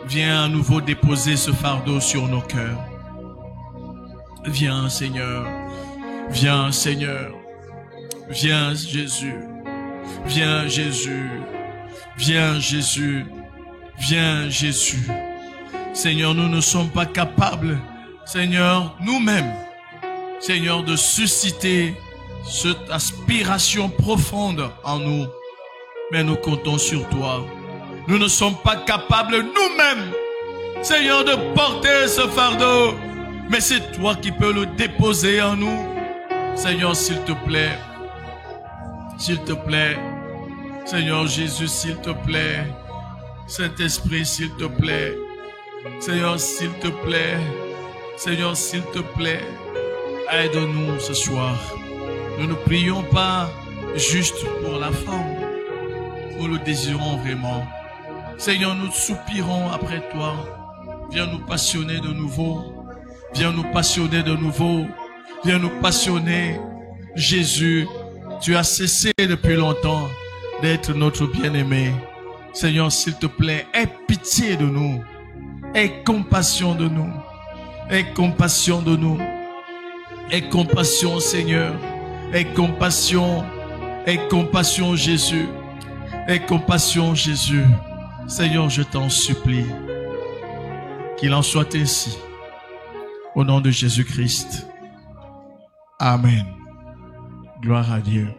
Viens à nouveau déposer ce fardeau sur nos cœurs. Viens, Seigneur. Viens, Seigneur. Viens, Jésus. Viens, Jésus. Viens, Jésus. Viens, Jésus. Seigneur, nous ne sommes pas capables, Seigneur, nous-mêmes, Seigneur, de susciter cette aspiration profonde en nous. Mais nous comptons sur toi. Nous ne sommes pas capables nous-mêmes, Seigneur, de porter ce fardeau. Mais c'est toi qui peux le déposer en nous. Seigneur, s'il te plaît. S'il te plaît. Seigneur Jésus, s'il te plaît. Saint-Esprit, s'il te plaît. Seigneur, s'il te plaît. Seigneur, s'il te plaît. Aide-nous ce soir. Nous ne prions pas juste pour la forme. Nous le désirons vraiment. Seigneur, nous soupirons après toi. Viens nous passionner de nouveau. Viens nous passionner de nouveau. Viens nous passionner. Jésus, tu as cessé depuis longtemps d'être notre bien-aimé. Seigneur, s'il te plaît, aie pitié de nous. Aie compassion de nous. Aie compassion de nous. Aie compassion, Seigneur. Aie compassion. Aie compassion, Jésus. Aie compassion, Jésus. Seigneur, je t'en supplie. Qu'il en soit ainsi. Au nom de Jésus-Christ. Amen. Gloire à Dieu.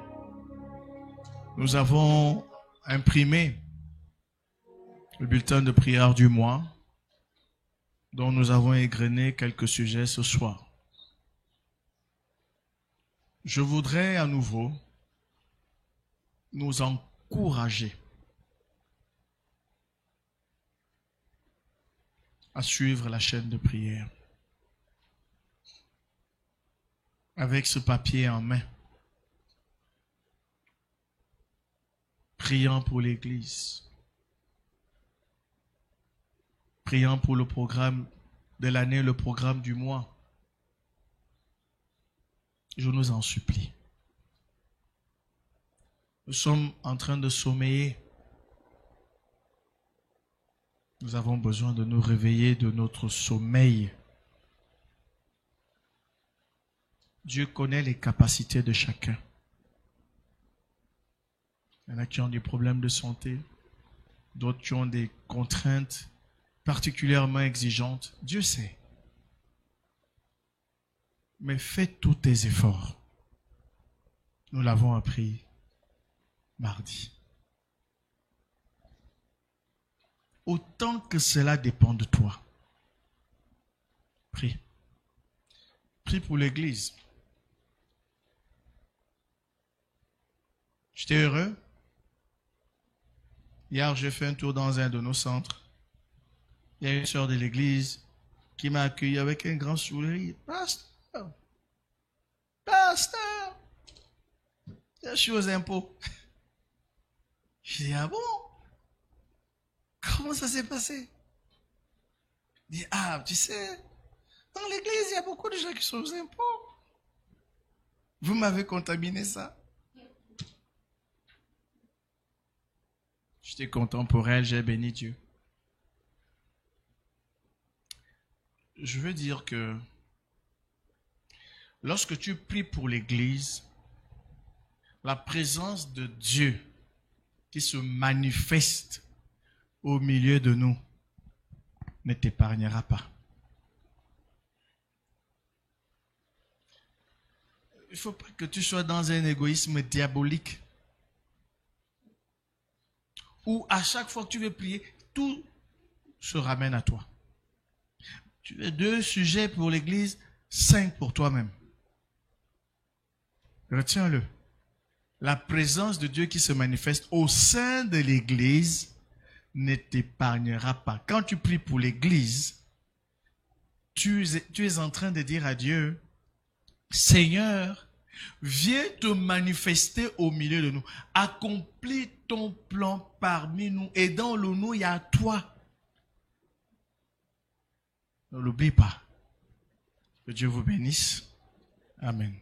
Nous avons imprimé le bulletin de prière du mois, dont nous avons égrené quelques sujets ce soir. Je voudrais à nouveau nous encourager à suivre la chaîne de prière avec ce papier en main, priant pour l'Église, priant pour le programme de l'année, le programme du mois. Je nous en supplie. Nous sommes en train de sommeiller. Nous avons besoin de nous réveiller de notre sommeil. Dieu connaît les capacités de chacun. Il y en a qui ont des problèmes de santé, d'autres qui ont des contraintes particulièrement exigeantes. Dieu sait. Mais fais tous tes efforts. Nous l'avons appris mardi. Autant que cela dépend de toi. Prie. Prie pour l'Église. J'étais heureux. Hier, j'ai fait un tour dans un de nos centres. Il y a une sœur de l'Église qui m'a accueilli avec un grand sourire. Pasteur, pasteur, je suis aux impôts. Je dis, ah bon? Comment ça s'est passé? Il dit, ah, tu sais, dans l'église, il y a beaucoup de gens qui sont aux impôts. Vous m'avez contaminé ça. J'étais content pour elle, j'ai béni Dieu. Je veux dire que lorsque tu pries pour l'église, la présence de Dieu qui se manifeste au milieu de nous ne t'épargnera pas. Il ne faut pas que tu sois dans un égoïsme diabolique où à chaque fois que tu veux prier, tout se ramène à toi. Tu veux 2 sujets pour l'église, 5 pour toi-même. Retiens-le. La présence de Dieu qui se manifeste au sein de l'église ne t'épargnera pas. Quand tu pries pour l'église, tu es en train de dire à Dieu, Seigneur, viens te manifester au milieu de nous. Accomplis ton plan parmi nous. Et dans le nous, il y a toi. Ne l'oublie pas. Que Dieu vous bénisse. Amen.